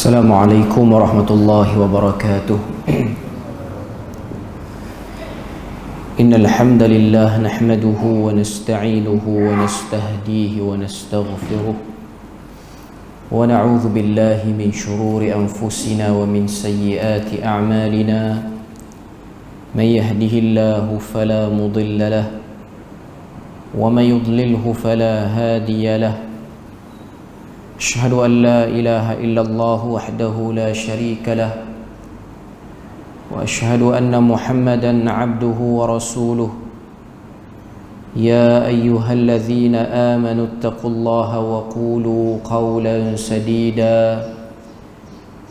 السلام عليكم ورحمة الله وبركاته. إن الحمد لله نحمده ونستعينه ونستهديه ونستغفره ونعوذ بالله من شرور أنفسنا ومن سيئات أعمالنا. من يهده الله فلا مضل له ومن يضلله فلا هادي له. أشهد أن لا إله إلا الله وحده لا شريك له وأشهد أن محمدا عبده ورسوله. يا أيها الذين آمنوا اتقوا الله وقولوا قولا سديدا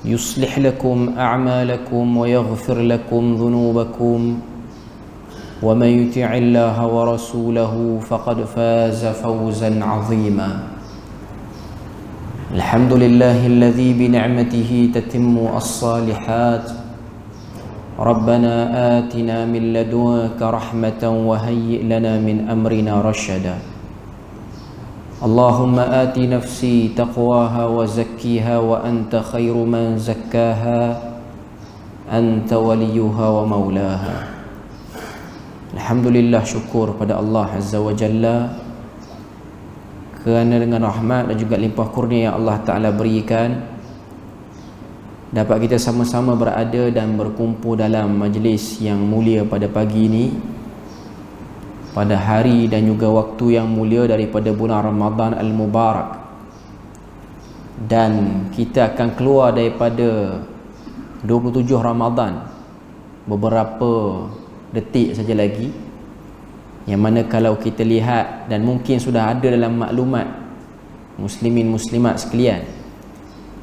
يصلح لكم أعمالكم ويغفر لكم ذنوبكم ومن يطع الله ورسوله فقد فاز فوزا عظيما. الحمد لله الذي بنعمته تتم الصالحات. ربنا آتنا من لدنك رحمة وهيئ لنا من أمرنا رشدا. اللهم آت نفسي تقواها وزكيها وأنت خير من زكاها أنت وليها ومولاها. Alhamdulillah, syukur pada Allah Azza wa Jalla kerana dengan rahmat dan juga limpah kurnia yang Allah Ta'ala berikan, dapat kita sama-sama berada dan berkumpul dalam majlis yang mulia pada pagi ini, pada hari dan juga waktu yang mulia daripada bulan Ramadan Al-Mubarak. Dan kita akan keluar daripada 27 Ramadan beberapa detik saja lagi, yang mana kalau kita lihat dan mungkin sudah ada dalam maklumat muslimin muslimat sekalian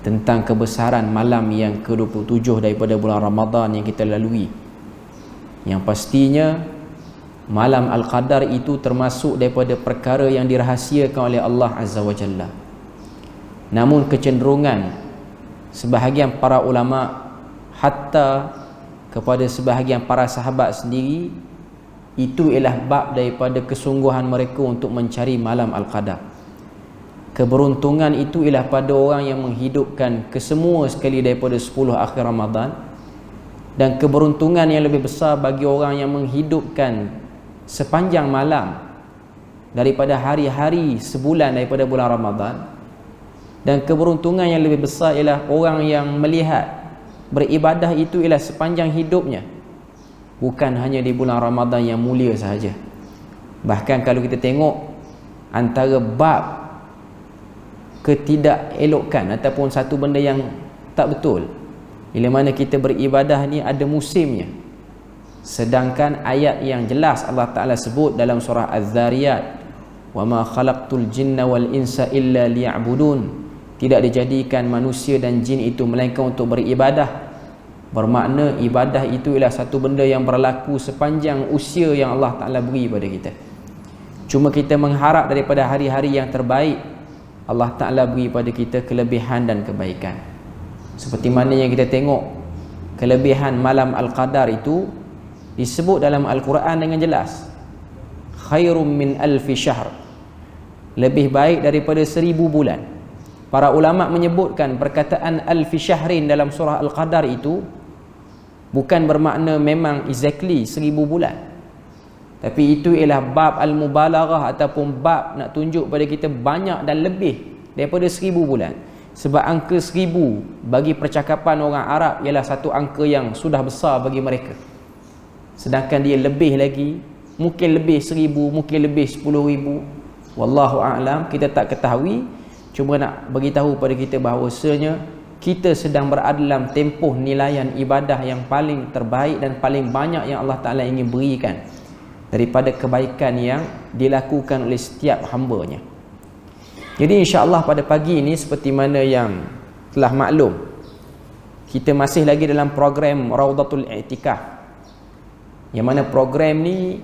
tentang kebesaran malam yang ke-27 daripada bulan Ramadan yang kita lalui, yang pastinya malam Al-Qadar itu termasuk daripada perkara yang dirahasiakan oleh Allah Azza wa Jalla. Namun kecenderungan sebahagian para ulama, hatta kepada sebahagian para sahabat sendiri, itu ialah bab daripada kesungguhan mereka untuk mencari malam Al-Qadar. Keberuntungan itu ialah pada orang yang menghidupkan kesemua sekali daripada 10 akhir Ramadan, dan keberuntungan yang lebih besar bagi orang yang menghidupkan sepanjang malam daripada hari-hari sebulan daripada bulan Ramadan. Dan keberuntungan yang lebih besar ialah orang yang melihat beribadah itu ialah sepanjang hidupnya, bukan hanya di bulan Ramadan yang mulia sahaja. Bahkan kalau kita tengok antara bab ketidakelokkan ataupun satu benda yang tak betul, bila mana kita beribadah ni ada musimnya. Sedangkan ayat yang jelas Allah Ta'ala sebut dalam surah Az-Zariyat, wa ma khalaqtul jinna wal insa illa liya'budun, tidak dijadikan manusia dan jin itu melainkan untuk beribadah. Bermakna ibadah itu ialah satu benda yang berlaku sepanjang usia yang Allah Ta'ala beri pada kita. Cuma kita mengharap daripada hari-hari yang terbaik, Allah Ta'ala beri pada kita kelebihan dan kebaikan. Seperti mana yang kita tengok, kelebihan malam Al-Qadar itu disebut dalam Al-Quran dengan jelas. Khairum min alfi syahr, lebih baik daripada 1000 bulan. Para ulama menyebutkan perkataan alfi syahrin dalam surah Al-Qadar itu bukan bermakna memang exactly 1000 bulan, tapi itu ialah bab al-mubalaghah ataupun bab nak tunjuk pada kita banyak dan lebih daripada 1000 bulan. Sebab angka 1000 bagi percakapan orang Arab ialah satu angka yang sudah besar bagi mereka, sedangkan dia lebih lagi, mungkin lebih 1000, mungkin lebih 10,000, wallahu a'lam, kita tak ketahui. Cuma nak beritahu pada kita bahawasanya kita sedang berada dalam tempoh nilaian ibadah yang paling terbaik dan paling banyak yang Allah Ta'ala ingin berikan daripada kebaikan yang dilakukan oleh setiap hamba-Nya. Jadi insya-Allah pada pagi ini, seperti mana yang telah maklum, kita masih lagi dalam program Raudatul I'tikaf, yang mana program ni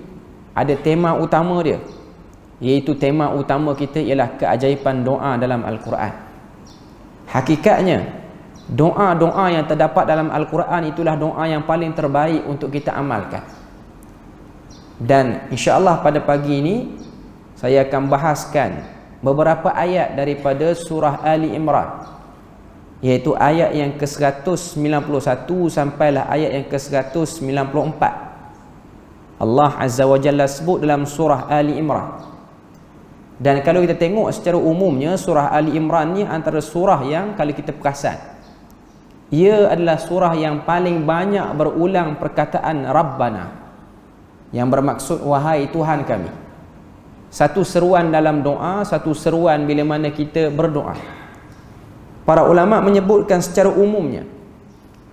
ada tema utama dia, iaitu tema utama kita ialah keajaiban doa dalam Al-Quran. Hakikatnya doa-doa yang terdapat dalam Al-Quran itulah doa yang paling terbaik untuk kita amalkan. Dan insya-Allah pada pagi ini saya akan bahaskan beberapa ayat daripada surah Ali Imran iaitu ayat yang ke-191 sampailah ayat yang ke-194. Allah Azza wa Jalla sebut dalam surah Ali Imran. Dan kalau kita tengok secara umumnya, surah Ali Imran ni antara surah yang kalau kita perasan, ia adalah surah yang paling banyak berulang perkataan Rabbana, yang bermaksud wahai Tuhan kami. Satu seruan dalam doa, satu seruan bila mana kita berdoa. Para ulama menyebutkan secara umumnya,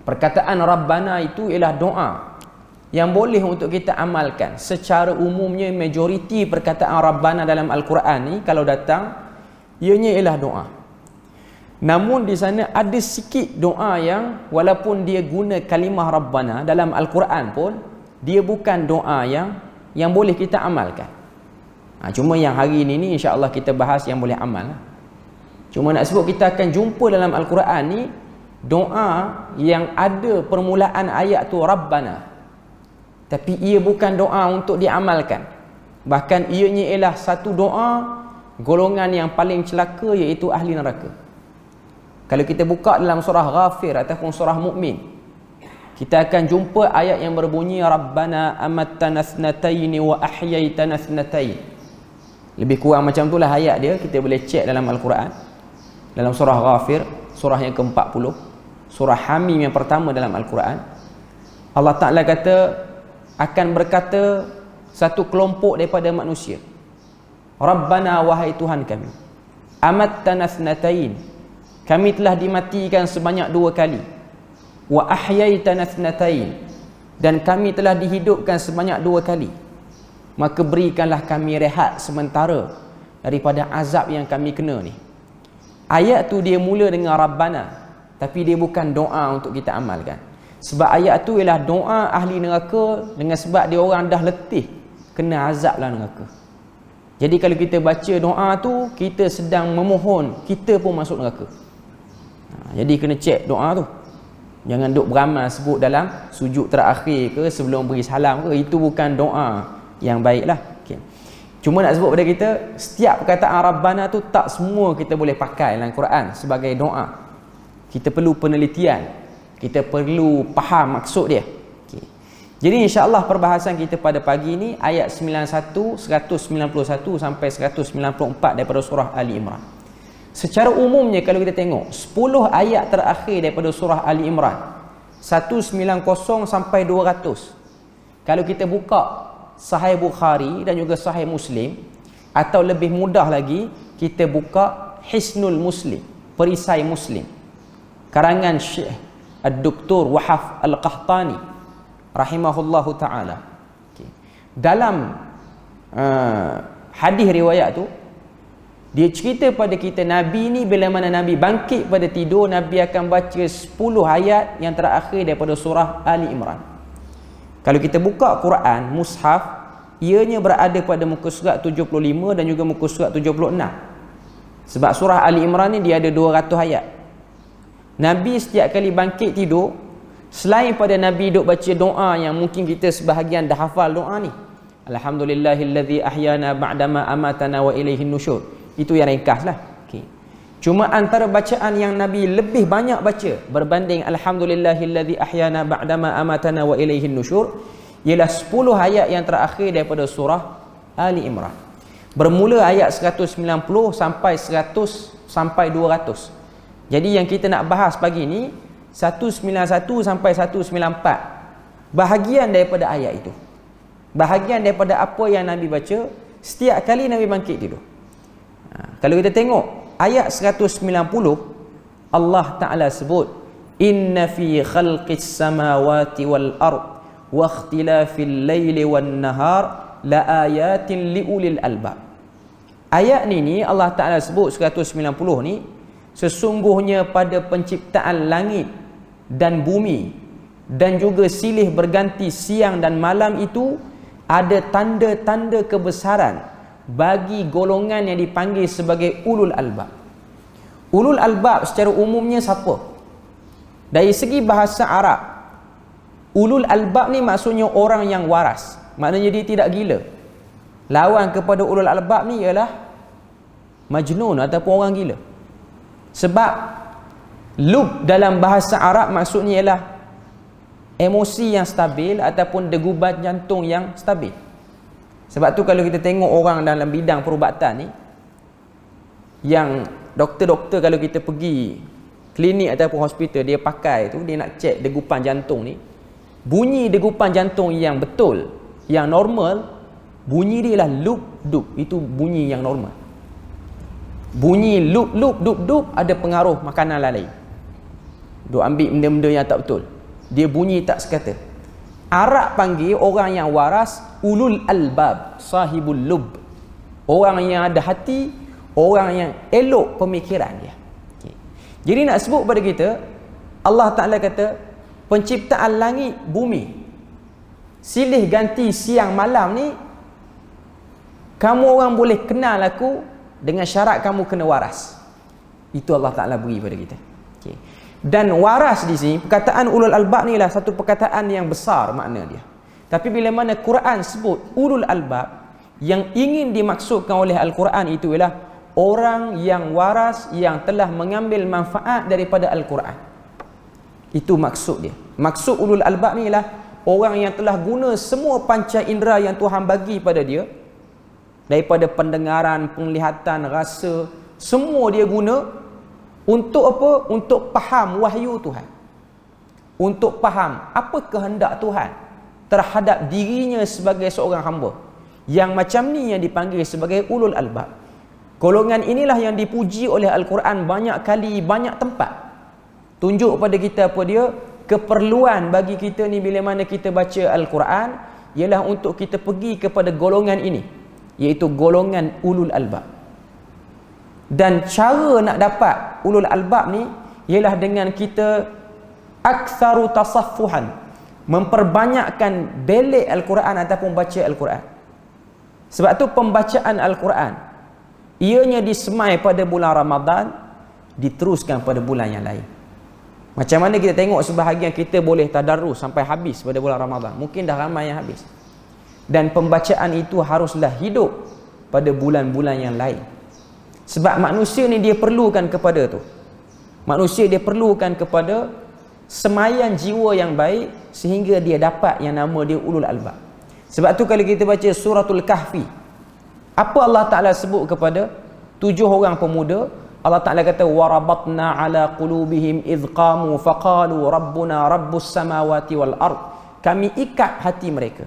perkataan Rabbana itu ialah doa yang boleh untuk kita amalkan. Secara umumnya majoriti perkataan Rabbana dalam Al-Quran ni kalau datang, ianya ialah doa. Namun di sana ada sikit doa yang walaupun dia guna kalimah Rabbana dalam Al-Quran pun, dia bukan doa yang boleh kita amalkan. Cuma yang hari ini insya-Allah kita bahas yang boleh amal. Cuma nak sebut, kita akan jumpa dalam Al-Quran ni doa yang ada permulaan ayat tu Rabbana, tapi ia bukan doa untuk diamalkan. Bahkan ianya ialah satu doa golongan yang paling celaka, iaitu ahli neraka. Kalau kita buka dalam surah Ghafir ataupun surah Mukmin, kita akan jumpa ayat yang berbunyi Rabbana amattana thnataini wa ahyaitana thnatain. Lebih kurang macam itulah ayat dia, kita boleh cek dalam Al-Quran. Dalam surah Ghafir, surah yang ke-40, surah Hamim yang pertama dalam Al-Quran, Allah Ta'ala kata, akan berkata satu kelompok daripada manusia, Rabbana wahai Tuhan kami, amattana thnatain, kami telah dimatikan sebanyak 2 kali, wa ahyaitana thnatain, dan kami telah dihidupkan sebanyak 2 kali, maka berikanlah kami rehat sementara daripada azab yang kami kena ni. Ayat tu dia mula dengan Rabbana, tapi dia bukan doa untuk kita amalkan. Sebab ayat tu ialah doa ahli neraka, dengan sebab dia orang dah letih kena azab lah neraka. Jadi kalau kita baca doa tu, kita sedang memohon kita pun masuk neraka. Jadi kena cek doa tu. Jangan duk beramal sebut dalam sujud terakhir ke sebelum beri salam ke, itu bukan doa yang baik lah. Okay. Cuma nak sebut pada kita, setiap perkataan Rabbana tu tak semua kita boleh pakai dalam Quran sebagai doa. Kita perlu penelitian, kita perlu faham maksud dia. Okay. Jadi insya-Allah perbahasan kita pada pagi ini ayat 91, 191 sampai 194 daripada surah Ali Imran. Secara umumnya kalau kita tengok 10 ayat terakhir daripada surah Ali Imran, 190 sampai 200. Kalau kita buka Sahih Bukhari dan juga Sahih Muslim, atau lebih mudah lagi kita buka Hisnul Muslim, perisai Muslim, karangan Syekh Ad-Doktor Wahaf Al-Qahtani rahimahullahu ta'ala. Okay. Dalam hadis riwayat tu, dia cerita pada kita Nabi ni bila mana Nabi bangkit pada tidur, Nabi akan baca 10 ayat yang terakhir daripada surah Ali Imran. Kalau kita buka Quran, mushaf, ianya berada pada muka surat 75 dan juga muka surat 76. Sebab surah Ali Imran ni dia ada 200 ayat. Nabi setiap kali bangkit tidur, selain pada Nabi duk baca doa yang mungkin kita sebahagian dah hafal doa ni, Alhamdulillahillazi ahyana ba'dama amatana wa ilaihin nusyur, itu yang ringkas lah. Okay. Cuma antara bacaan yang Nabi lebih banyak baca berbanding Alhamdulillahillazi ahyana ba'dama amatana wa ilaihin nusyur, ialah 10 ayat yang terakhir daripada surah Ali Imran. Bermula ayat 190 sampai 100 sampai 200. Jadi yang kita nak bahas pagi ni 191 sampai 194. Bahagian daripada ayat itu. Bahagian daripada apa yang Nabi baca setiap kali Nabi bangkit tidur. Kalau kita tengok ayat 190, Allah Ta'ala sebut, Inna fi khalqis samawati wal ard wa ikhtilafil laili wan nahar la ayatin liulil albab. Ayat ni Allah Ta'ala sebut 190 ni, sesungguhnya pada penciptaan langit dan bumi dan juga silih berganti siang dan malam itu ada tanda-tanda kebesaran bagi golongan yang dipanggil sebagai ulul albab. Ulul albab secara umumnya siapa? Dari segi bahasa Arab, ulul albab ni maksudnya orang yang waras, maknanya dia tidak gila. Lawan kepada ulul albab ni ialah majnun ataupun orang gila. Sebab Lub dalam bahasa Arab maksudnya ialah emosi yang stabil ataupun deguban jantung yang stabil. Sebab tu kalau kita tengok orang dalam bidang perubatan ni, yang doktor-doktor kalau kita pergi klinik ataupun hospital, dia pakai tu, dia nak cek degupan jantung ni, bunyi degupan jantung yang betul, yang normal, bunyi dia lah lup-dup. Itu bunyi yang normal. Bunyi lup-lup, dup-dup ada pengaruh makanan lain. Duk ambil benda-benda yang tak betul, dia bunyi tak sekata. Arab panggil orang yang waras ulul albab, sahibul lub. Orang yang ada hati, orang yang elok pemikiran dia. Okay. Jadi nak sebut pada kita, Allah Ta'ala kata, penciptaan langit bumi, silih ganti siang malam ni, kamu orang boleh kenal aku dengan syarat kamu kena waras. Itu Allah Ta'ala beri pada kita. Okay. Dan waras di sini, perkataan ulul albab ni lah satu perkataan yang besar makna dia. Tapi bila mana Quran sebut ulul albab, yang ingin dimaksudkan oleh Al-Quran itu ialah orang yang waras, yang telah mengambil manfaat daripada Al-Quran. Itu maksud dia. Maksud ulul albab ni ialah orang yang telah guna semua panca indera yang Tuhan bagi pada dia, daripada pendengaran, penglihatan, rasa, semua dia guna untuk apa? Untuk faham wahyu Tuhan, untuk faham apa kehendak Tuhan terhadap dirinya sebagai seorang hamba. Yang macam ni yang dipanggil sebagai ulul albab. Golongan inilah yang dipuji oleh Al-Quran banyak kali, banyak tempat. Tunjuk pada kita apa dia? Keperluan bagi kita ni bila mana kita baca Al-Quran ialah untuk kita pergi kepada golongan ini, iaitu golongan ulul albab. Dan cara nak dapat ulul albab ni ialah dengan kita aktsaru tasaffuhan, memperbanyakkan belik Al-Quran ataupun baca Al-Quran. Sebab tu pembacaan Al-Quran ianya disemai pada bulan Ramadan, diteruskan pada bulan yang lain. Macam mana kita tengok sebahagian kita boleh tadarrus sampai habis pada bulan Ramadan, mungkin dah ramai yang habis. Dan pembacaan itu haruslah hidup pada bulan-bulan yang lain. Sebab manusia ni dia perlukan kepada tu. Manusia dia perlukan kepada semaian jiwa yang baik sehingga dia dapat yang nama dia ulul albab. Sebab tu kalau kita baca suratul Kahfi, apa Allah Ta'ala sebut kepada 7 orang pemuda? Allah Ta'ala kata, warabatna ala qulubihim idh qamu faqalu rabbuna rabbus samawati wal ard. Kami ikat hati mereka,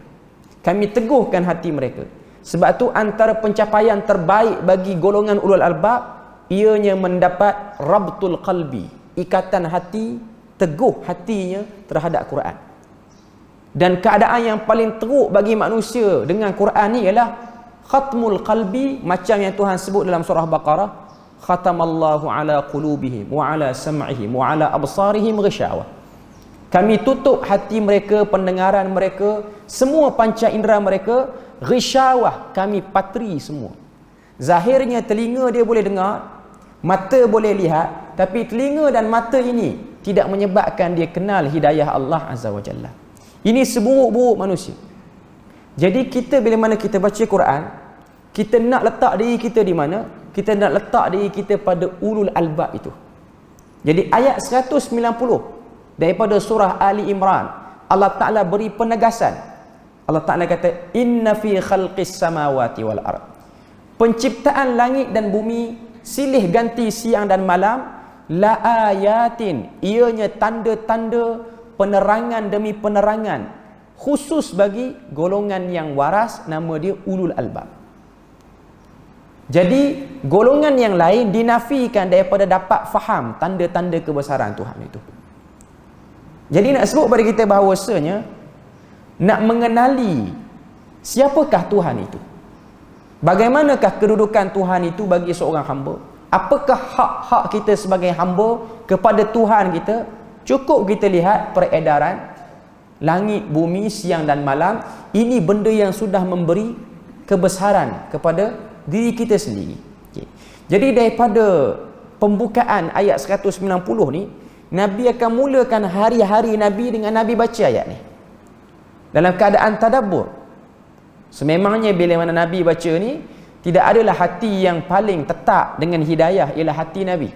kami teguhkan hati mereka. Sebab tu antara pencapaian terbaik bagi golongan ulul albab ianya mendapat rabtul qalbi, ikatan hati, teguh hatinya terhadap Quran. Dan keadaan yang paling teruk bagi manusia dengan Quran ni ialah khatmul qalbi, macam yang Tuhan sebut dalam surah Baqarah, khatamallahu ala qulubihim wa ala sam'ihim wa ala absarihim ghisyawah. Kami tutup hati mereka, pendengaran mereka, semua panca indera mereka, ghisyawah, kami patri semua. Zahirnya telinga dia boleh dengar, mata boleh lihat, tapi telinga dan mata ini tidak menyebabkan dia kenal hidayah Allah Azza wa Jalla. Ini seburuk-buruk manusia. Jadi kita bila mana kita baca Quran, kita nak letak diri kita di mana? Kita nak letak diri kita pada ulul albab itu. Jadi ayat 190 daripada surah Ali Imran, Allah Ta'ala beri penegasan. Allah Ta'ala kata, inna fi khalqis samawati wal ard. Penciptaan langit dan bumi silih ganti siang dan malam, la ayatin, ianya tanda-tanda, penerangan demi penerangan, khusus bagi golongan yang waras, nama dia ulul albab. Jadi golongan yang lain dinafikan daripada dapat faham tanda-tanda kebesaran Tuhan itu. Jadi nak sebut pada kita bahawasanya nak mengenali siapakah Tuhan itu, bagaimanakah kedudukan Tuhan itu bagi seorang hamba, apakah hak-hak kita sebagai hamba kepada Tuhan kita. Cukup kita lihat peredaran langit, bumi, siang dan malam. Ini benda yang sudah memberi kebesaran kepada diri kita sendiri. Okay. Jadi daripada pembukaan ayat 190 ni, Nabi akan mulakan hari-hari Nabi dengan Nabi baca ayat ni dalam keadaan tadabbur. Sememangnya bila mana Nabi baca ni, tidak adalah hati yang paling tetap dengan hidayah ialah hati Nabi.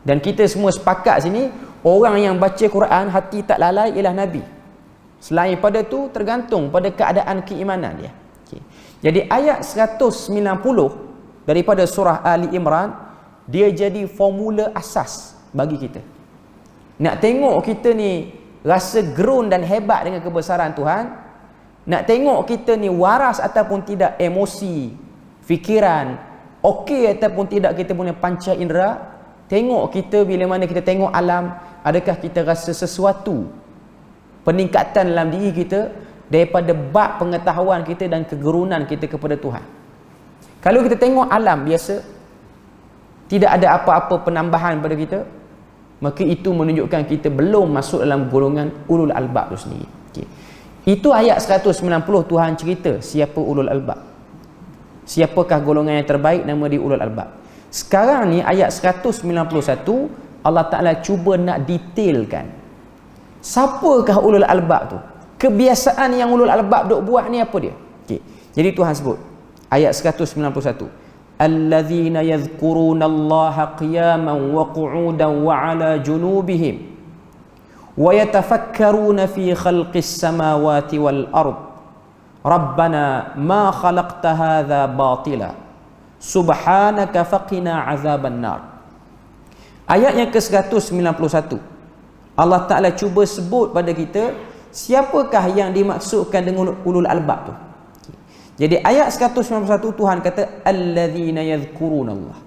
Dan kita semua sepakat sini, orang yang baca Quran hati tak lalai ialah Nabi. Selain pada tu tergantung pada keadaan keimanan dia. Okay. Jadi ayat 190 daripada surah Ali Imran, dia jadi formula asas bagi kita. Nak tengok kita ni rasa gerun dan hebat dengan kebesaran Tuhan, nak tengok kita ni waras ataupun tidak emosi, fikiran, okey ataupun tidak kita punya panca indera, tengok kita bila mana kita tengok alam, adakah kita rasa sesuatu peningkatan dalam diri kita daripada bab pengetahuan kita dan kegerunan kita kepada Tuhan. Kalau kita tengok alam biasa, tidak ada apa-apa penambahan pada kita, maka itu menunjukkan kita belum masuk dalam golongan ulul albab itu sendiri. Okay. Itu ayat 190 Tuhan cerita siapa ulul albab. Siapakah golongan yang terbaik, nama dia ulul albab. Sekarang ni ayat 191 Allah Ta'ala cuba nak detailkan siapakah ulul albab tu. Kebiasaan yang ulul albab duk buat ni apa dia? Okay. Jadi Tuhan sebut ayat 191, alladzina yadhkuruna Allaha qiyaman wa qu'udan wa 'ala junubihim wa yatafakkaruna fi khalqis samawati wal ard rabbana ma khalaqta hadza batila subhanaka faqina 'adzaban nar. Ayat yang ke-191 Allah Ta'ala cuba sebut pada kita siapakah yang dimaksudkan dengan ulul albab tu. Jadi ayat 191 Tuhan kata alladzina yadhkuruna Allah.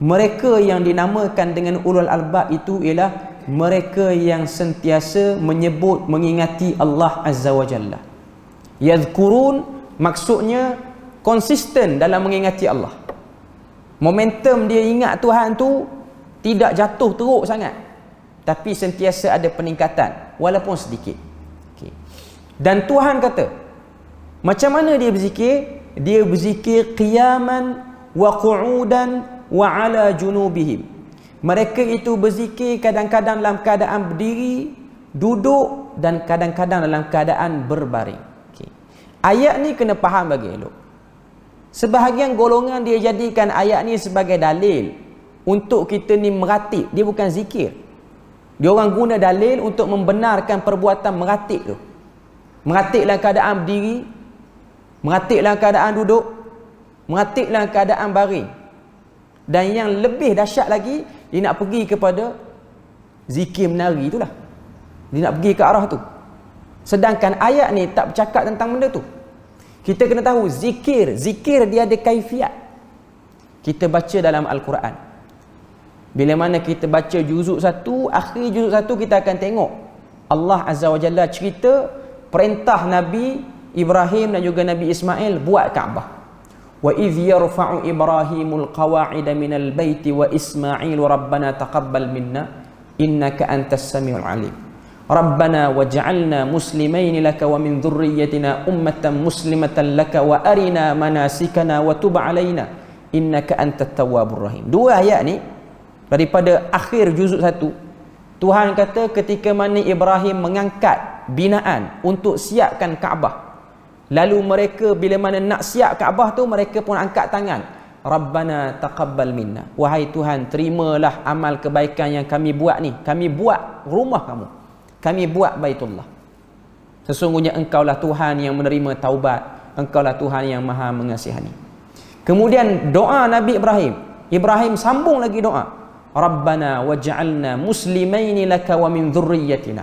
Mereka yang dinamakan dengan ulul albab itu ialah mereka yang sentiasa menyebut, mengingati Allah Azza wa Jalla. Yadhkurun maksudnya konsisten dalam mengingati Allah. Momentum dia ingat Tuhan tu tidak jatuh teruk sangat, tapi sentiasa ada peningkatan walaupun sedikit. Okay. Dan Tuhan kata macam mana dia berzikir? Dia berzikir qiyaman wa qu'udan wa 'ala junubihim. Mereka itu berzikir kadang-kadang dalam keadaan berdiri, duduk dan kadang-kadang dalam keadaan berbaring. Okay. Ayat ni kena faham bagi elok. Sebahagian golongan dia jadikan ayat ni sebagai dalil untuk kita ni meratib. Dia bukan zikir. Dia orang guna dalil untuk membenarkan perbuatan meratib tu. Meratib dalam keadaan berdiri, meratib dalam keadaan duduk, meratib dalam keadaan baring. Dan yang lebih dahsyat lagi, dia nak pergi kepada zikir menari itulah. Dia nak pergi ke arah tu. Sedangkan ayat ni tak bercakap tentang benda tu. Kita kena tahu zikir dia ada kaifiat. Kita baca dalam Al-Quran. Bila mana kita baca juzuk 1, akhir juzuk 1 kita akan tengok Allah Azza wa Jalla cerita perintah Nabi Ibrahim dan juga Nabi Ismail buat Kaabah. Wa idh yarfa'u Ibrahimul qawa'ida minal baiti wa Ismail rabbana taqabbal minna innaka antas samiul alim. Rabbana waj'alna muslimaini laka wa min dhurriyyatina ummatan muslimatan laka wa arina manasikana wa tub 'alaina innaka antat tawwabur rahim. Dua ayat ni daripada akhir juzuk 1, Tuhan kata ketika mana Ibrahim mengangkat binaan untuk siapkan Kaabah, lalu mereka bila mana nak siap Kaabah tu, mereka pun angkat tangan, Rabbana taqabbal minna, wahai Tuhan terimalah amal kebaikan yang kami buat ni, kami buat rumah kamu, kami buat Baitullah. Sesungguhnya engkaulah Tuhan yang menerima taubat, engkaulah Tuhan yang maha mengasihani. Kemudian doa Nabi Ibrahim sambung lagi doa, Rabbana waj'alna muslimaini laka wa min dhurriyyatina.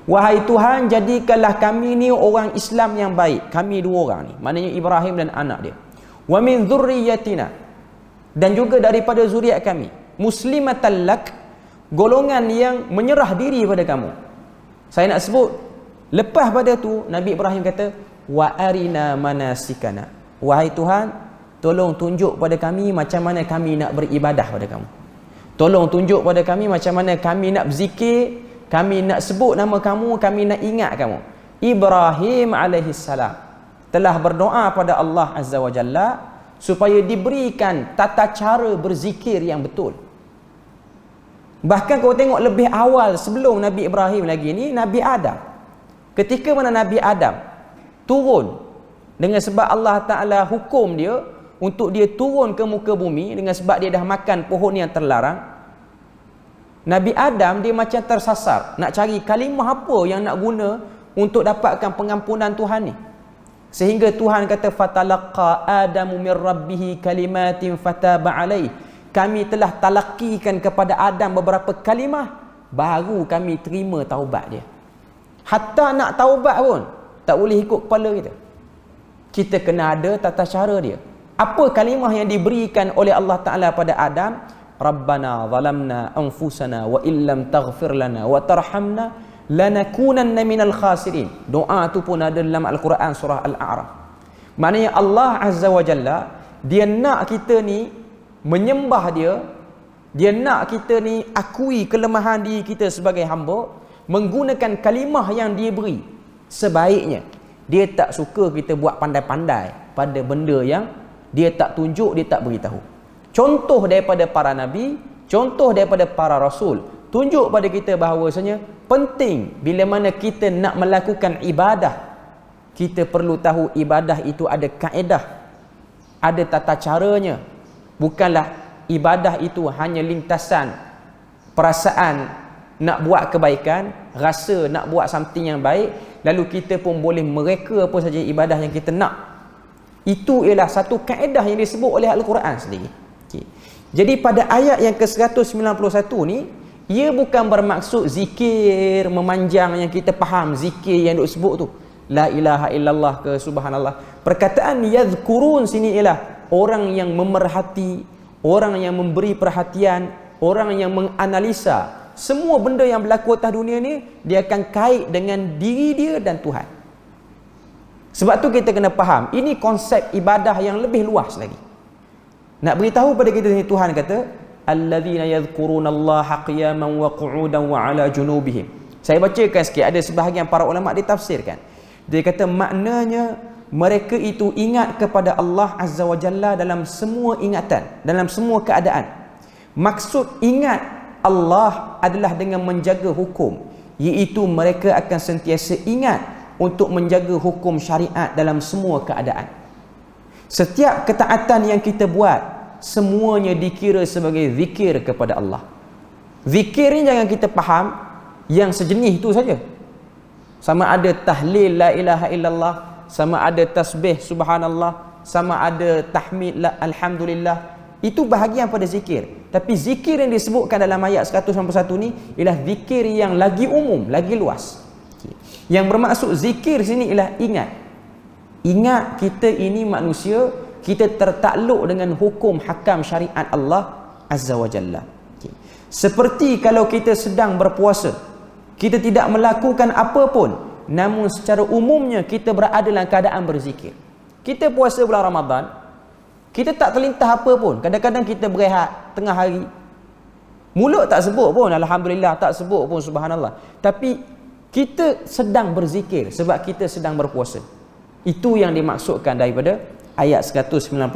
Wahai Tuhan, jadikanlah kami ni orang Islam yang baik. Kami dua orang ni, maknanya Ibrahim dan anak dia. Wa min dhurriyyatina, dan juga daripada zuriat kami. Muslimatan lak, golongan yang menyerah diri pada kamu. Saya nak sebut, lepas pada tu Nabi Ibrahim kata, wa arina manasikana. Wahai Tuhan, tolong tunjuk pada kami macam mana kami nak beribadah pada kamu. Tolong tunjuk pada kami macam mana kami nak berzikir, kami nak sebut nama kamu, kami nak ingat kamu. Ibrahim alaihissalam telah berdoa pada Allah Azza wa Jalla supaya diberikan tata cara berzikir yang betul. Bahkan kau tengok lebih awal sebelum Nabi Ibrahim lagi ni, Nabi Adam. Ketika mana Nabi Adam turun dengan sebab Allah Ta'ala hukum dia untuk dia turun ke muka bumi dengan sebab dia dah makan pohon yang terlarang, Nabi Adam dia macam tersasar, nak cari kalimah apa yang nak guna untuk dapatkan pengampunan Tuhan ni. Sehingga Tuhan kata fatalaqa Adamu min rabbih kalimatin fataba alaihi. Kami telah talakikan kepada Adam beberapa kalimah, baru kami terima taubat dia. Hatta nak taubat pun tak boleh ikut kepala kita. Kita kena ada tata cara dia. Apa kalimah yang diberikan oleh Allah Ta'ala pada Adam? Rabbana zalamna anfusana wa illam taghfir lana wa tarhamna lanakunanna minal khasirin. Doa tu pun ada dalam Al-Quran surah Al-A'raf. Maknanya Allah Azza wa Jalla, dia nak kita ni menyembah dia, dia nak kita ni akui kelemahan diri kita sebagai hamba, menggunakan kalimah yang dia beri sebaiknya. Dia tak suka kita buat pandai-pandai pada benda yang dia tak tunjuk, dia tak beritahu. Contoh daripada para nabi, contoh daripada para rasul, tunjuk pada kita bahawasanya penting bila mana kita nak melakukan ibadah, kita perlu tahu ibadah itu ada kaedah, ada tata caranya. Bukanlah ibadah itu hanya lintasan perasaan nak buat kebaikan, rasa nak buat something yang baik, lalu kita pun boleh mereka apa saja ibadah yang kita nak. Itu ialah satu kaedah yang disebut oleh Al-Quran sendiri. Okay. Jadi pada ayat yang ke-191 ni, ia bukan bermaksud zikir memanjang yang kita faham, zikir yang duk sebut tu, la ilaha illallah ke subhanallah. Perkataan yadhkurun sini ialah orang yang memerhati, orang yang memberi perhatian, orang yang menganalisa semua benda yang berlaku atas dunia ni, dia akan kait dengan diri dia dan Tuhan. Sebab tu kita kena faham, ini konsep ibadah yang lebih luas lagi. Nak beritahu pada kita ni, Tuhan kata alladzina yadhkurunallaha qiyaman wa qu'udan wa ala junubihim. Saya bacakan sikit, ada sebahagian para ulama ditafsirkan. Dia kata maknanya mereka itu ingat kepada Allah Azza wa Jalla dalam semua ingatan, dalam semua keadaan. Maksud ingat Allah adalah dengan menjaga hukum, iaitu mereka akan sentiasa ingat untuk menjaga hukum syariat dalam semua keadaan. Setiap ketaatan yang kita buat, semuanya dikira sebagai zikir kepada Allah. Zikir ni jangan kita faham yang sejenis itu saja. Sama ada tahlil la ilaha illallah, sama ada tasbih subhanallah, sama ada tahmid la alhamdulillah. Itu bahagian pada zikir. Tapi zikir yang disebutkan dalam ayat 191 ni ialah zikir yang lagi umum, lagi luas. Yang bermaksud zikir sini ialah ingat. Ingat kita ini manusia, kita tertakluk dengan hukum hakam syariat Allah Azza wa Jalla. Seperti kalau kita sedang berpuasa, kita tidak melakukan apa pun, namun secara umumnya kita berada dalam keadaan berzikir. Kita puasa bulan Ramadan, kita tak terlintas apa pun. Kadang-kadang kita berehat tengah hari, mulut tak sebut pun alhamdulillah, tak sebut pun subhanallah, tapi kita sedang berzikir sebab kita sedang berpuasa. Itu yang dimaksudkan daripada ayat 191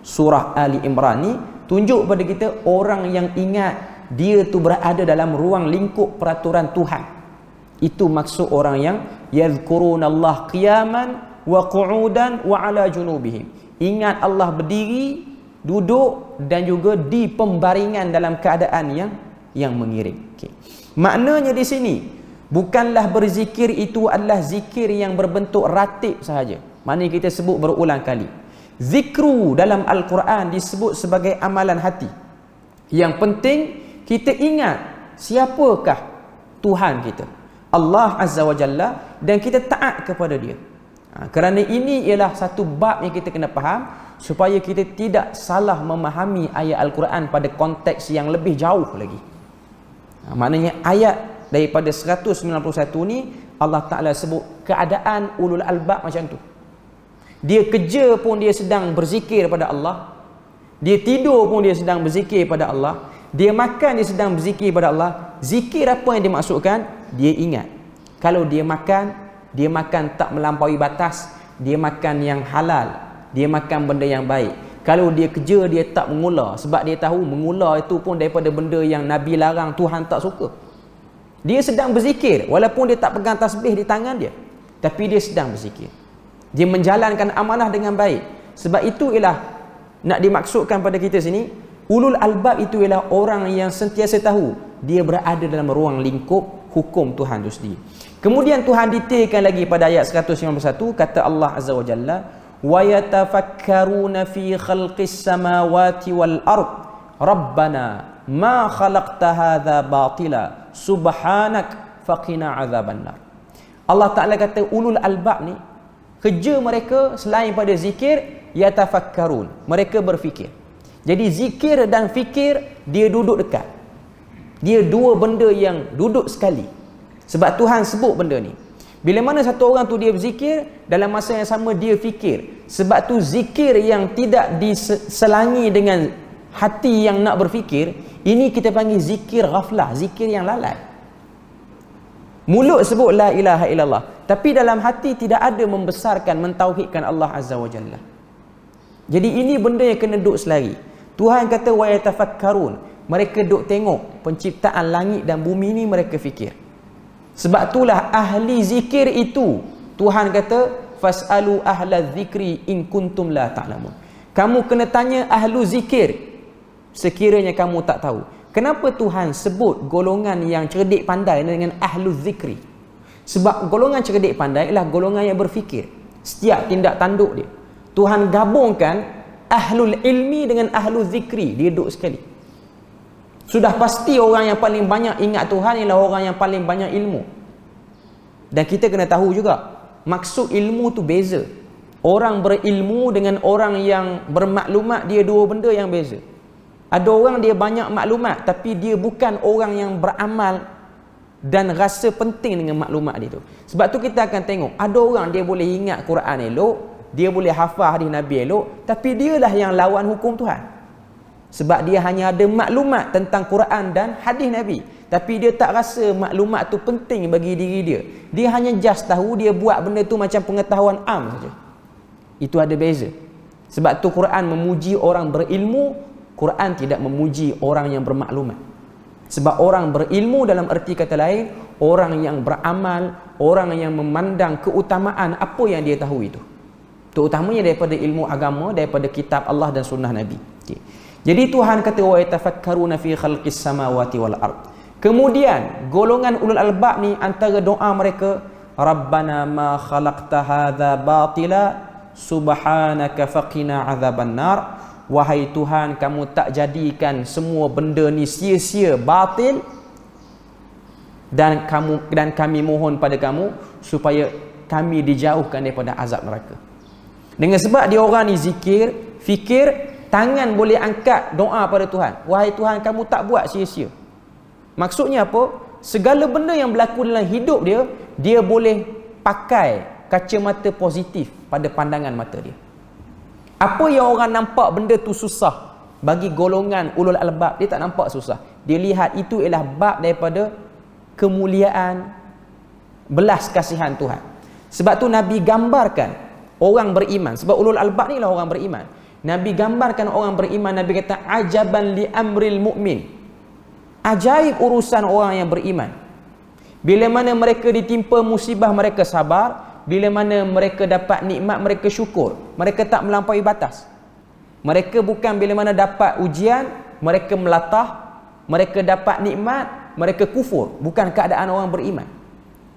surah Ali Imran ni, tunjuk pada kita orang yang ingat dia tu berada dalam ruang lingkup peraturan Tuhan. Itu maksud orang yang yadhkurunallaha qiyaman wa qu'udan wa ala junubihim. Ingat Allah berdiri, duduk dan juga di pembaringan dalam keadaan yang mengiring. Okay. Maknanya di sini bukanlah berzikir itu adalah zikir yang berbentuk ratib sahaja. Maknanya kita sebut berulang kali. Zikru dalam Al-Quran disebut sebagai amalan hati. Yang penting kita ingat siapakah Tuhan kita, Allah Azza wa Jalla, dan kita taat kepada dia. Kerana ini ialah satu bab yang kita kena faham supaya kita tidak salah memahami ayat Al-Quran pada konteks yang lebih jauh lagi. Maknanya ayat daripada 191 ni Allah Ta'ala sebut keadaan ulul albab macam tu. Dia kerja pun dia sedang berzikir pada Allah, dia tidur pun dia sedang berzikir pada Allah, dia makan dia sedang berzikir pada Allah. Zikir apa yang dimaksudkan? Dia ingat. Kalau dia makan tak melampaui batas, dia makan yang halal, dia makan benda yang baik. Kalau dia kerja, dia tak mengular, sebab dia tahu mengular itu pun daripada benda yang Nabi larang, Tuhan tak suka. Dia sedang berzikir walaupun dia tak pegang tasbih di tangan dia, tapi dia sedang berzikir. Dia menjalankan amanah dengan baik. Sebab itu ialah nak dimaksudkan pada kita sini, Ulul albab itu ialah orang yang sentiasa tahu dia berada dalam ruang lingkup hukum Tuhan itu sendiri. Kemudian Tuhan detailkan lagi pada ayat 191, kata Allah Azza wa Jalla, wa yatafakkaruna fi khalqis samawati wal ard rabbana ma khalaqta hadza batila subhanak faqina azabannar. Allah Ta'ala kata ulul albab ni kerja mereka selain pada zikir, yatafakkarun, mereka berfikir. Jadi zikir dan fikir dia duduk dekat. Dia dua benda yang duduk sekali. Sebab Tuhan sebut benda ni. Bila mana satu orang tu dia berzikir, dalam masa yang sama dia fikir. Sebab tu zikir yang tidak diselangi dengan hati yang nak berfikir, ini kita panggil zikir ghaflah, zikir yang lalai. Mulut sebut la ilaha illallah, tapi dalam hati tidak ada membesarkan, mentauhidkan Allah Azza wa Jalla. Jadi ini benda yang kena duduk selari. Tuhan kata wa yatafakkarun, mereka duk tengok penciptaan langit dan bumi ni, mereka fikir. Sebab itulah ahli zikir itu Tuhan kata fasalu ahla zikri in kuntum la ta'lamun. Kamu kena tanya ahlu zikir sekiranya kamu tak tahu. Kenapa Tuhan sebut golongan yang cerdik pandai dengan ahlu zikri? Sebab golongan cerdik pandai ialah golongan yang berfikir setiap tindak tanduk dia. Tuhan gabungkan ahlul ilmi dengan ahlu zikri, dia duduk sekali. Sudah pasti orang yang paling banyak ingat Tuhan ialah orang yang paling banyak ilmu. Dan kita kena tahu juga maksud ilmu tu beza. Orang berilmu dengan orang yang bermaklumat, dia dua benda yang beza. Ada orang dia banyak maklumat tapi dia bukan orang yang beramal dan rasa penting dengan maklumat dia tu. Sebab tu kita akan tengok ada orang dia boleh ingat Quran elok, dia boleh hafal hadis Nabi elok, tapi dialah yang lawan hukum Tuhan. Sebab dia hanya ada maklumat tentang Quran dan hadis Nabi, tapi dia tak rasa maklumat tu penting bagi diri dia. Dia hanya just tahu, dia buat benda tu macam pengetahuan am saja. Itu ada beza. Sebab tu Quran memuji orang berilmu, Quran tidak memuji orang yang bermaklumat. Sebab orang berilmu dalam erti kata lain, orang yang beramal, orang yang memandang keutamaan apa yang dia tahu itu. Terutamanya daripada ilmu agama, daripada kitab Allah dan sunnah Nabi. Okay. Jadi Tuhan kata wa yatafakkaruna fi khalqis samawati wal ard. Kemudian golongan ulul albab ni antara doa mereka, Rabbana ma khalaqta hadza batila subhanaka faqina azabannar. Wahai Tuhan, kamu tak jadikan semua benda ni sia-sia, batil, dan kami mohon pada kamu supaya kami dijauhkan daripada azab neraka. Dengan sebab dia orang ni zikir, fikir, tangan boleh angkat doa pada Tuhan. Wahai Tuhan, kamu tak buat sia-sia. Maksudnya apa? Segala benda yang berlaku dalam hidup dia, dia boleh pakai kacamata positif pada pandangan mata dia. Apa yang orang nampak benda tu susah, bagi golongan ulul albab dia tak nampak susah. Dia lihat itu ialah bab daripada kemuliaan, belas kasihan Tuhan. Sebab tu Nabi gambarkan orang beriman. Sebab ulul albab ni lah orang beriman. Nabi gambarkan orang beriman, Nabi kata ajaban li amril mu'min. Ajaib urusan orang yang beriman. Bila mana mereka ditimpa musibah, mereka sabar. Bila mana mereka dapat nikmat, mereka syukur. Mereka tak melampaui batas. Mereka bukan bila mana dapat ujian, mereka melatah. Mereka dapat nikmat, mereka kufur. Bukan keadaan orang beriman.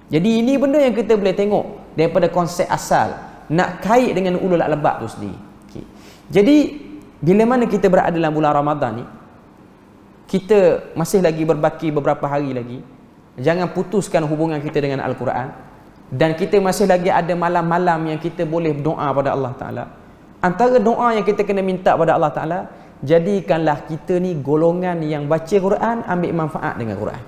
Jadi ini benda yang kita boleh tengok daripada konsep asal, nak kait dengan ulul albab tu sendiri. Okay. Jadi bila mana kita berada dalam bulan Ramadan ni, kita masih lagi berbaki beberapa hari lagi. Jangan putuskan hubungan kita dengan Al-Quran. Dan kita masih lagi ada malam-malam yang kita boleh berdoa pada Allah Ta'ala. Antara doa yang kita kena minta pada Allah Ta'ala, jadikanlah kita ni golongan yang baca Quran, ambil manfaat dengan Quran.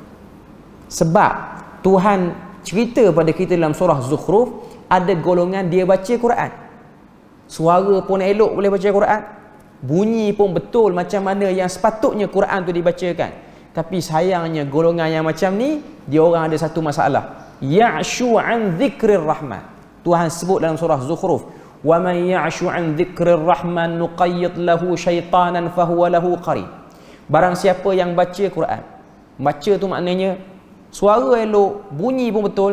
Sebab Tuhan cerita pada kita dalam surah Zukhruf, ada golongan dia baca Quran. Suara pun elok boleh baca Quran. Bunyi pun betul macam mana yang sepatutnya Quran tu dibacakan. Tapi sayangnya golongan yang macam ni, dia orang ada satu masalah. Ya'shu an dzikrir rahman. Tuhan sebut dalam surah Zukhruf, wa man ya'shu an dzikrir rahman nuqayyid lahu syaitanan fahuwa lahu qarin. Barang siapa yang baca Quran, baca tu maknanya suara elok, bunyi pun betul,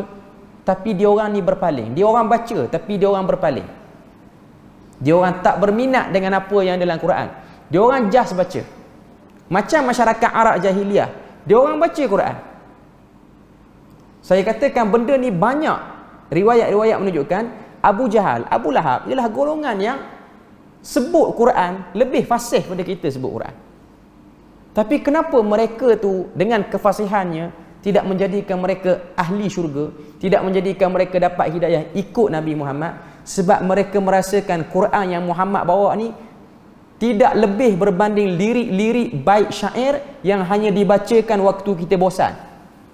tapi dia orang ni berpaling. Dia orang baca tapi dia orang berpaling. Dia orang tak berminat dengan apa yang dalam Quran. Dia orang just baca. Macam masyarakat Arab jahiliah, dia orang baca Quran. Saya katakan benda ni banyak riwayat-riwayat menunjukkan Abu Jahal, Abu Lahab ialah golongan yang sebut Quran lebih fasih pada kita sebut Quran. Tapi kenapa mereka tu dengan kefasihannya tidak menjadikan mereka ahli syurga, tidak menjadikan mereka dapat hidayah ikut Nabi Muhammad? Sebab mereka merasakan Quran yang Muhammad bawa ni tidak lebih berbanding lirik-lirik bait syair yang hanya dibacakan waktu kita bosan.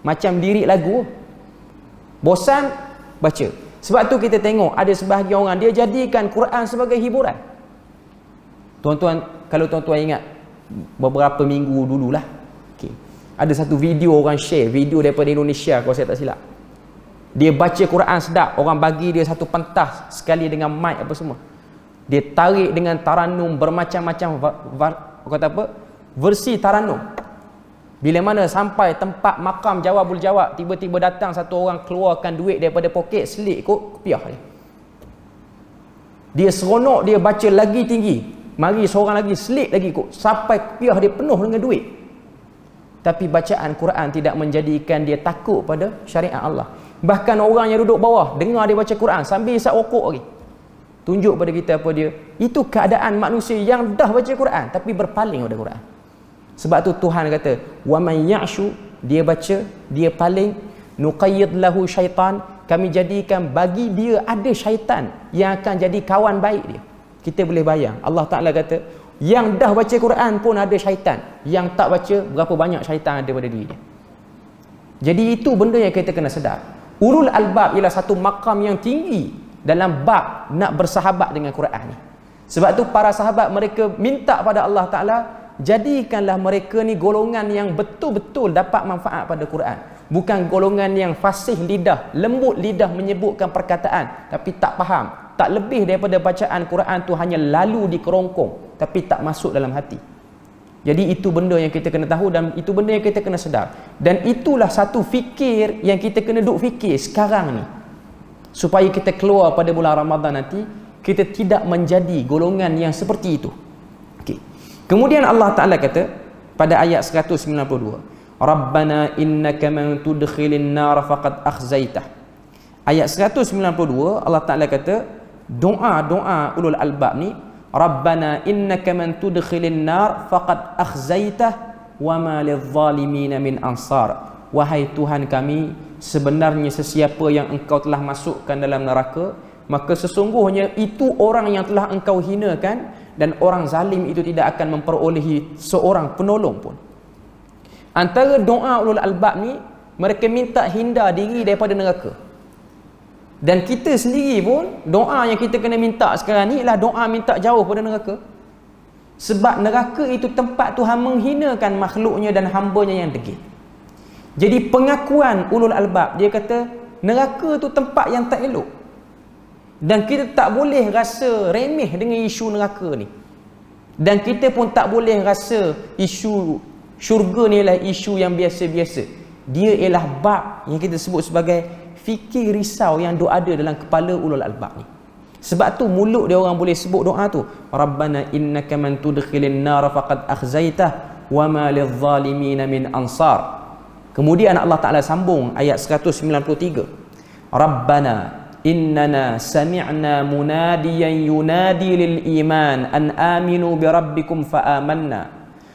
Macam lirik lagu, bosan baca. Sebab tu kita tengok ada sebahagian orang dia jadikan Quran sebagai hiburan. Tuan-tuan, kalau tuan-tuan ingat beberapa minggu dululah, okay, ada satu video orang share, video daripada Indonesia kalau saya tak silap. Dia baca Quran sedap, orang bagi dia satu pentas sekali dengan mic apa semua. Dia tarik dengan taranum bermacam-macam kata apa? Versi taranum. Bila mana sampai tempat makam jawabul jawab, tiba-tiba datang satu orang keluarkan duit daripada poket, selit kot kopiah dia. Dia seronok, dia baca lagi tinggi. Mari seorang lagi selit lagi kot sampai kopiah dia penuh dengan duit. Tapi bacaan Quran tidak menjadikan dia takut pada syariat Allah. Bahkan orang yang duduk bawah dengar dia baca Quran sambil isap rokok lagi. Tunjuk pada kita apa dia? Itu keadaan manusia yang dah baca Quran tapi berpaling pada Quran. Sebab tu Tuhan kata, "Wa man ya'shu", dia baca, dia paling, "nuqayyid lahu syaitan", kami jadikan bagi dia ada syaitan yang akan jadi kawan baik dia. Kita boleh bayang, Allah Ta'ala kata, yang dah baca Quran pun ada syaitan, yang tak baca berapa banyak syaitan ada pada diri dia. Jadi itu benda yang kita kena sedar. Ulul albab ialah satu makam yang tinggi dalam bab nak bersahabat dengan Quran ni. Sebab tu para sahabat mereka minta pada Allah Ta'ala, jadikanlah mereka ni golongan yang betul-betul dapat manfaat pada Quran. Bukan golongan yang fasih lidah, lembut lidah menyebutkan perkataan tapi tak faham. Tak lebih daripada bacaan Quran tu hanya lalu di kerongkong tapi tak masuk dalam hati. Jadi itu benda yang kita kena tahu dan itu benda yang kita kena sedar. Dan itulah satu fikir yang kita kena duk fikir sekarang ni. Supaya kita keluar pada bulan Ramadan nanti, kita tidak menjadi golongan yang seperti itu. Okay. Kemudian Allah Ta'ala kata pada ayat 192, "Rabbana innaka man tudkhilin nar faqad akhzaitah." Ayat 192 Allah Ta'ala kata doa-doa ulul albab ni, "Rabbana innaka man tudkhilin nar faqad akhzaitah wa ma lidh-dhalimin min ansar." Wahai Tuhan kami, sebenarnya sesiapa yang engkau telah masukkan dalam neraka, maka sesungguhnya itu orang yang telah engkau hinakan, dan orang zalim itu tidak akan memperolehi seorang penolong pun. Antara doa ulul albab ni, mereka minta hindar diri daripada neraka. Dan kita sendiri pun, doa yang kita kena minta sekarang ni ialah doa minta jauh pada neraka. Sebab neraka itu tempat Tuhan menghinakan makhluknya dan hambanya yang degil. Jadi pengakuan ulul albab, dia kata neraka tu tempat yang tak elok. Dan kita tak boleh rasa remeh dengan isu neraka ni. Dan kita pun tak boleh rasa isu syurga ni ialah isu yang biasa-biasa. Dia ialah bab yang kita sebut sebagai fikir risau yang ada dalam kepala ulul albab ni. Sebab tu mulut dia orang boleh sebut doa tu, "Rabbana innaka man tudkhilin nar faqad akhzaitah wa ma lidh-dhalimin min ansar." Kemudian Allah Ta'ala sambung ayat 193, "Rabbana innana sami'na munadiyan yunadi lil iman an aminu bi rabbikum fa amanna.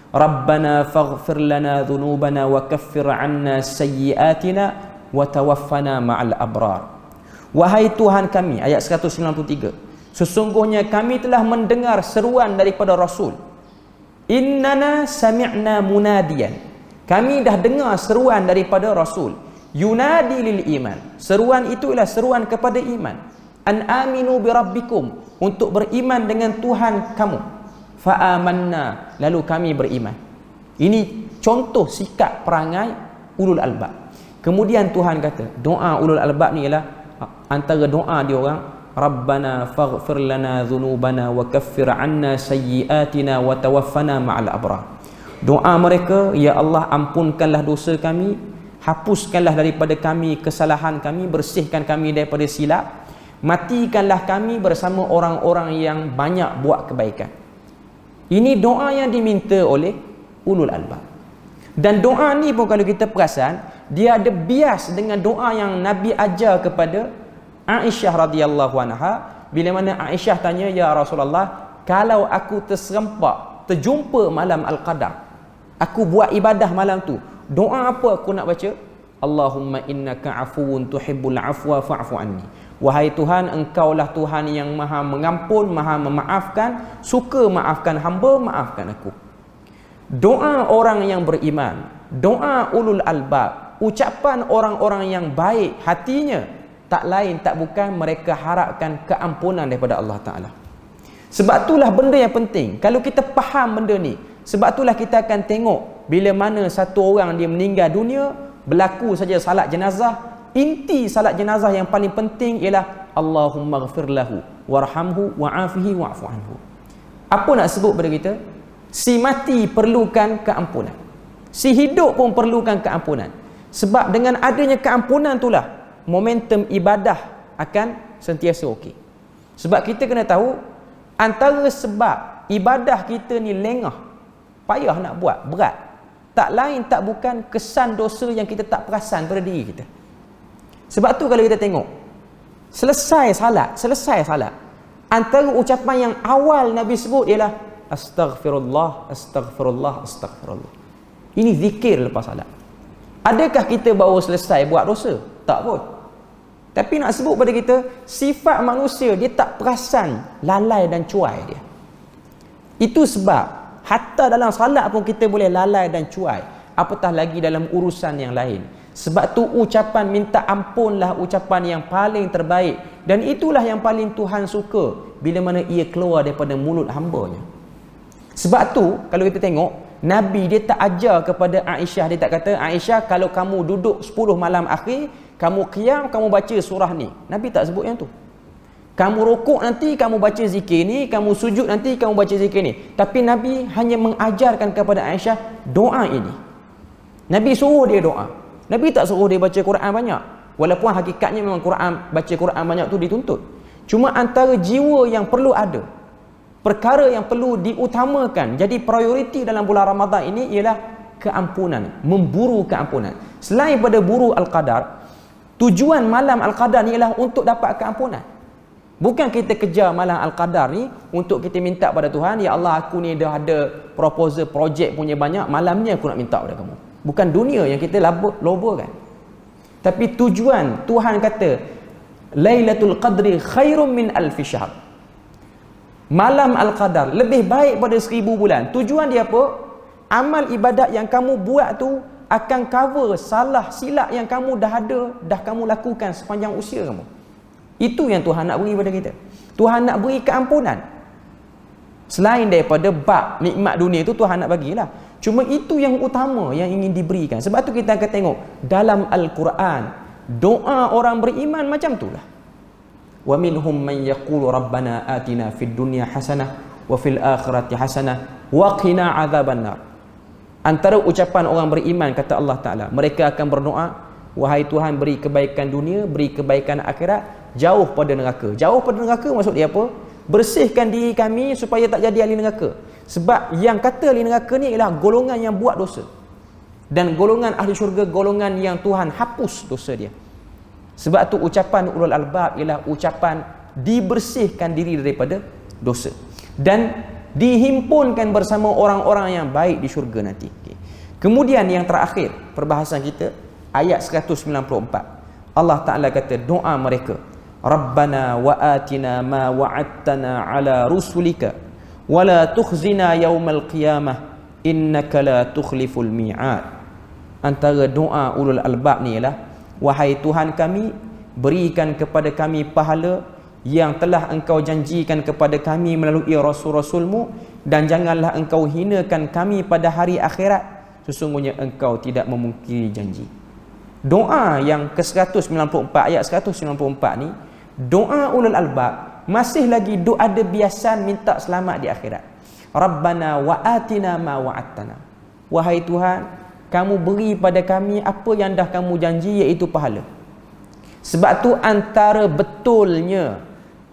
Rabbana faghfir lana dhunubana wa kaffir 'anna sayyi'atina wa tawaffana ma'al abrar." Wahai Tuhan kami, ayat 193, sesungguhnya kami telah mendengar seruan daripada Rasul. Innana sami'na munadiyan, kami dah dengar seruan daripada Rasul. Yunadi lil iman, seruan itu ialah seruan kepada iman. An aminu bi rabbikum, untuk beriman dengan Tuhan kamu. Fa amanna, lalu kami beriman. Ini contoh sikap perangai ulul albab. Kemudian Tuhan kata, doa ulul albab ni ialah antara doa dia orang, "Rabbana faghfir lana dhunubana wa kaffir 'anna sayyi'atina wa tawaffana ma'al abrar." Doa mereka, "Ya Allah, ampunkanlah dosa kami, hapuskanlah daripada kami kesalahan kami, bersihkan kami daripada silap, matikanlah kami bersama orang-orang yang banyak buat kebaikan." Ini doa yang diminta oleh ulul albab. Dan doa ni pun kalau kita perasan, dia ada bias dengan doa yang Nabi ajar kepada Aisyah radhiyallahu anha. Bila mana Aisyah tanya, ya Rasulullah, kalau aku terjumpa malam Al-Qadar, aku buat ibadah malam tu, doa apa aku nak baca? Allahumma innaka afuwun tuhibbul afwa fa'fu anni. Wahai Tuhan, engkaulah Tuhan yang maha mengampun, maha memaafkan, suka maafkan hamba, maafkan aku. Doa orang yang beriman, doa ulul albab, ucapan orang-orang yang baik hatinya, tak lain tak bukan mereka harapkan keampunan daripada Allah Ta'ala. Sebab itulah benda yang penting. Kalau kita faham benda ni, sebab itulah kita akan tengok bila mana satu orang dia meninggal dunia, berlaku saja salat jenazah, inti salat jenazah yang paling penting ialah Allahumma ghafir lahu warhamhu wa'afihi wa'fu anhu. Apa nak sebut pada kita? Si mati perlukan keampunan, si hidup pun perlukan keampunan. Sebab dengan adanya keampunan itulah momentum ibadah akan sentiasa okey. Sebab kita kena tahu, antara sebab ibadah kita ni lengah, payah nak buat, berat, tak lain tak bukan kesan dosa yang kita tak perasan pada diri kita. Sebab tu kalau kita tengok, selesai salat, antara ucapan yang awal Nabi sebut ialah astaghfirullah, astaghfirullah, astaghfirullah. Ini zikir lepas salat. Adakah kita baru selesai buat dosa? Tak pun. Tapi nak sebut pada kita, sifat manusia dia tak perasan lalai dan cuai dia. Itu sebab hatta dalam salat pun kita boleh lalai dan cuai, apatah lagi dalam urusan yang lain. Sebab tu ucapan minta ampunlah ucapan yang paling terbaik, dan itulah yang paling Tuhan suka bila mana ia keluar daripada mulut hamba-Nya. Sebab tu kalau kita tengok, Nabi dia tak ajar kepada Aisyah, dia tak kata, Aisyah kalau kamu duduk 10 malam akhir, kamu qiyam, kamu baca surah ni. Nabi tak sebut yang tu. Kamu rukuk nanti kamu baca zikir ni, kamu sujud nanti kamu baca zikir ni. Tapi Nabi hanya mengajarkan kepada Aisyah doa ini. Nabi suruh dia doa. Nabi tak suruh dia baca Quran banyak. Walaupun hakikatnya memang baca Quran banyak tu dituntut. Cuma antara jiwa yang perlu ada, perkara yang perlu diutamakan, jadi prioriti dalam bulan Ramadan ini ialah keampunan, memburu keampunan. Selain pada buru Al-Qadar, tujuan malam Al-Qadar ni ialah untuk dapat keampunan. Bukan kita kejar malam Al-Qadar ni untuk kita minta pada Tuhan, ya Allah aku ni dah ada proposal projek punya banyak, malamnya aku nak minta pada kamu. Bukan dunia yang kita lobakan. Tapi tujuan Tuhan kata Lailatul Qadri khairum min alfi syahr. Malam Al-Qadar lebih baik pada 1000 bulan. Tujuan dia apa? Amal ibadat yang kamu buat tu akan cover salah silap yang kamu dah kamu lakukan sepanjang usia kamu. Itu yang Tuhan nak beri pada kita. Tuhan nak beri keampunan. Selain daripada bab nikmat dunia itu Tuhan nak bagilah. Cuma itu yang utama yang ingin diberikan. Sebab tu kita akan tengok dalam Al-Quran, doa orang beriman macam itulah. Wa minhum man yaqulu rabbana atina fid dunya hasanah wa fil akhirati hasanah wa qina adzabannar. Antara ucapan orang beriman kata Allah Taala, mereka akan berdoa, wahai Tuhan beri kebaikan dunia, beri kebaikan akhirat, jauh pada neraka. Jauh pada neraka maksud dia apa? Bersihkan diri kami supaya tak jadi ahli neraka. Sebab yang kata ahli neraka ni ialah golongan yang buat dosa. Dan golongan ahli syurga golongan yang Tuhan hapus dosa dia. Sebab tu ucapan ulul albab ialah ucapan dibersihkan diri daripada dosa dan dihimpunkan bersama orang-orang yang baik di syurga nanti. Okay. Kemudian yang terakhir perbahasan kita, ayat 194. Allah Ta'ala kata doa mereka, Rabbana wa atina ma wa'adtana ala rusulika wa la tukhzina yawmal qiyamah innaka la tukhliful mi'ad. Antara doa ulul albab ni ialah, wahai Tuhan kami, berikan kepada kami pahala yang telah engkau janjikan kepada kami melalui rasul-rasulmu, dan janganlah engkau hinakan kami pada hari akhirat, sesungguhnya engkau tidak memungkiri janji. Doa yang ke-194, ayat 194 ni, doa ulul albab masih lagi doa ada biasan minta selamat di akhirat. Rabbana wa atina ma wa'adtana. Wahai Tuhan, kamu beri pada kami apa yang dah kamu janji, iaitu pahala. Sebab tu antara betulnya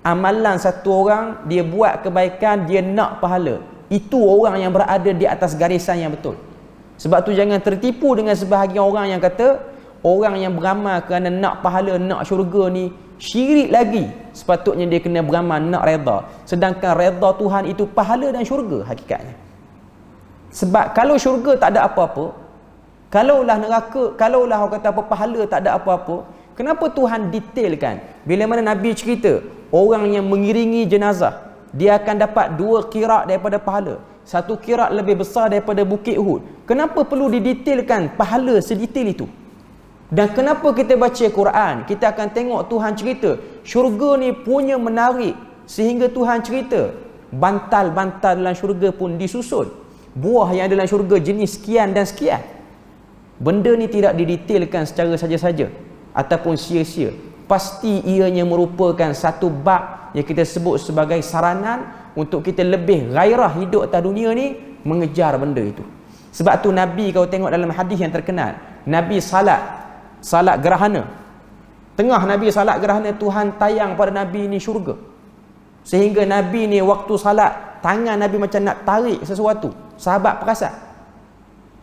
amalan satu orang, dia buat kebaikan, dia nak pahala, Itu orang yang berada di atas garisan yang betul. Sebab tu jangan tertipu dengan sebahagian orang yang kata orang yang beramal kerana nak pahala, nak syurga ni syirik lagi. Sepatutnya dia kena beramal nak redha. Sedangkan redha Tuhan itu pahala dan syurga hakikatnya. Sebab kalau syurga tak ada apa-apa, kalaulah neraka, kalaulah orang kata apa pahala tak ada apa-apa, kenapa Tuhan detailkan? Bila mana Nabi cerita orang yang mengiringi jenazah, dia akan dapat 2 qirat daripada pahala. 1 qirat lebih besar daripada bukit Uhud. Kenapa perlu didetailkan pahala sedetail itu? Dan kenapa kita baca Quran, kita akan tengok Tuhan cerita syurga ni punya menarik, sehingga Tuhan cerita bantal-bantal dalam syurga pun disusun. Buah yang ada dalam syurga jenis sekian dan sekian. Benda ni tidak didetailkan secara saja-saja ataupun sia-sia. Pasti ianya merupakan satu bab yang kita sebut sebagai saranan untuk kita lebih gairah hidup atas dunia ni, mengejar benda itu. Sebab tu Nabi, kau tengok dalam hadis yang terkenal, Nabi salat gerhana. Tengah Nabi salat gerhana, Tuhan tayang pada Nabi ni syurga. Sehingga Nabi ni waktu salat, tangan Nabi macam nak tarik sesuatu. Sahabat perasan.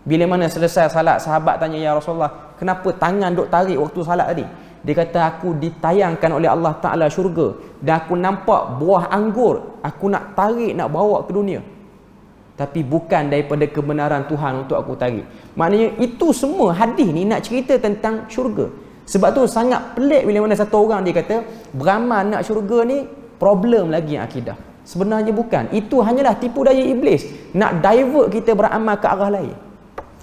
Bila mana selesai salat, sahabat tanya, ya Rasulullah, kenapa tangan duk tarik waktu salat tadi? Dia kata, aku ditayangkan oleh Allah Ta'ala syurga, dan aku nampak buah anggur, aku nak tarik, nak bawa ke dunia, tapi bukan daripada kebenaran Tuhan untuk aku tarik. Maknanya itu semua hadis ni nak cerita tentang syurga. Sebab tu sangat pelik bila mana satu orang dia kata beramal nak syurga ni problem lagi yang akidah. Sebenarnya bukan. Itu hanyalah tipu daya iblis, nak divert kita beramal ke arah lain.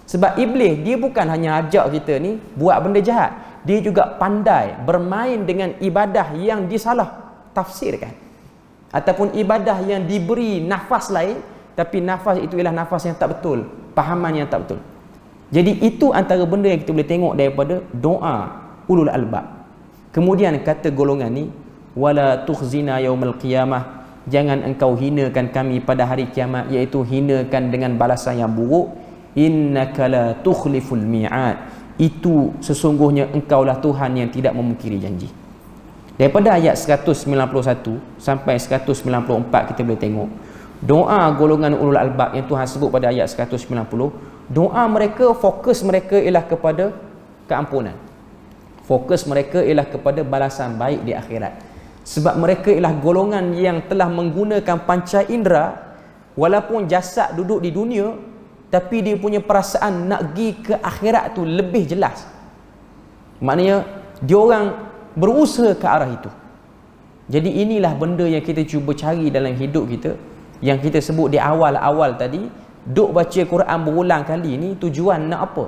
Sebab iblis dia bukan hanya ajak kita ni buat benda jahat, dia juga pandai bermain dengan ibadah yang disalah tafsirkan, ataupun ibadah yang diberi nafas lain, tapi nafas itu ialah nafas yang tak betul, pahaman yang tak betul. Jadi itu antara benda yang kita boleh tengok daripada doa ulul albab. Kemudian kata golongan ni, wala tukhzina yaumal qiyamah, jangan engkau hinakan kami pada hari kiamat, iaitu hinakan dengan balasan yang buruk. Innaka la tukhliful mi'ad, itu sesungguhnya engkaulah Tuhan yang tidak memungkiri janji. Daripada ayat 191 sampai 194 kita boleh tengok doa golongan ulul albab yang Tuhan sebut pada ayat 190. Doa mereka, fokus mereka ialah kepada keampunan, fokus mereka ialah kepada balasan baik di akhirat. Sebab mereka ialah golongan yang telah menggunakan panca indera, walaupun jasad duduk di dunia, tapi dia punya perasaan nak pergi ke akhirat tu lebih jelas. Maknanya dia orang berusaha ke arah itu. Jadi inilah benda yang kita cuba cari dalam hidup kita, yang kita sebut di awal-awal tadi. Duk baca Quran berulang kali ni tujuan nak apa?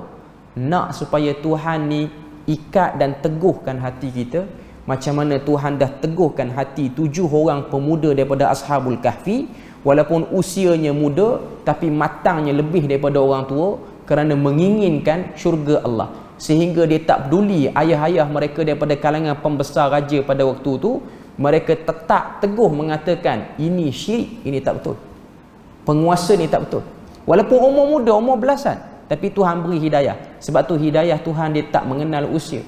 Nak supaya Tuhan ni ikat dan teguhkan hati kita, macam mana Tuhan dah teguhkan hati 7 orang pemuda daripada Ashabul Kahfi. Walaupun usianya muda, tapi matangnya lebih daripada orang tua, kerana menginginkan syurga Allah. Sehingga dia tak peduli ayah-ayah mereka daripada kalangan pembesar raja pada waktu tu, mereka tetap teguh mengatakan ini syirik, ini tak betul, penguasa ni tak betul. Walaupun umur muda, umur belasan, tapi Tuhan beri hidayah. Sebab tu hidayah Tuhan dia tak mengenal usia.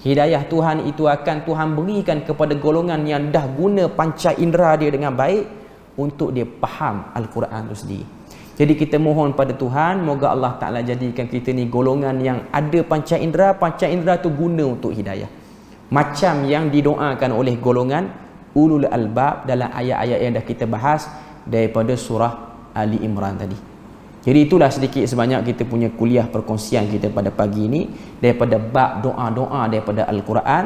Hidayah Tuhan itu akan Tuhan berikan kepada golongan yang dah guna panca indera dia dengan baik, untuk dia faham Al-Quran itu sendiri. Jadi kita mohon pada Tuhan, moga Allah Ta'ala jadikan kita ni golongan yang ada panca indera tu guna untuk hidayah, macam yang didoakan oleh golongan ulul albab dalam ayat-ayat yang dah kita bahas daripada surah Ali Imran tadi. Jadi itulah sedikit sebanyak kita punya kuliah perkongsian kita pada pagi ini daripada bab doa-doa daripada Al-Quran.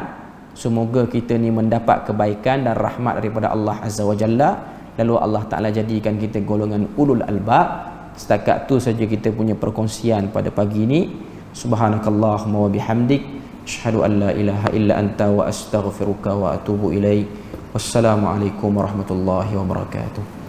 Semoga kita ni mendapat kebaikan dan rahmat daripada Allah Azza wa Jalla, lalu Allah Ta'ala jadikan kita golongan ulul albab. Setakat tu saja kita punya perkongsian pada pagi ini. Subhanakallahumma wa bihamdik, asyhadu an la ilaha illa anta wa astaghfiruka wa atubu ilaik. Wassalamualaikum warahmatullahi wabarakatuh.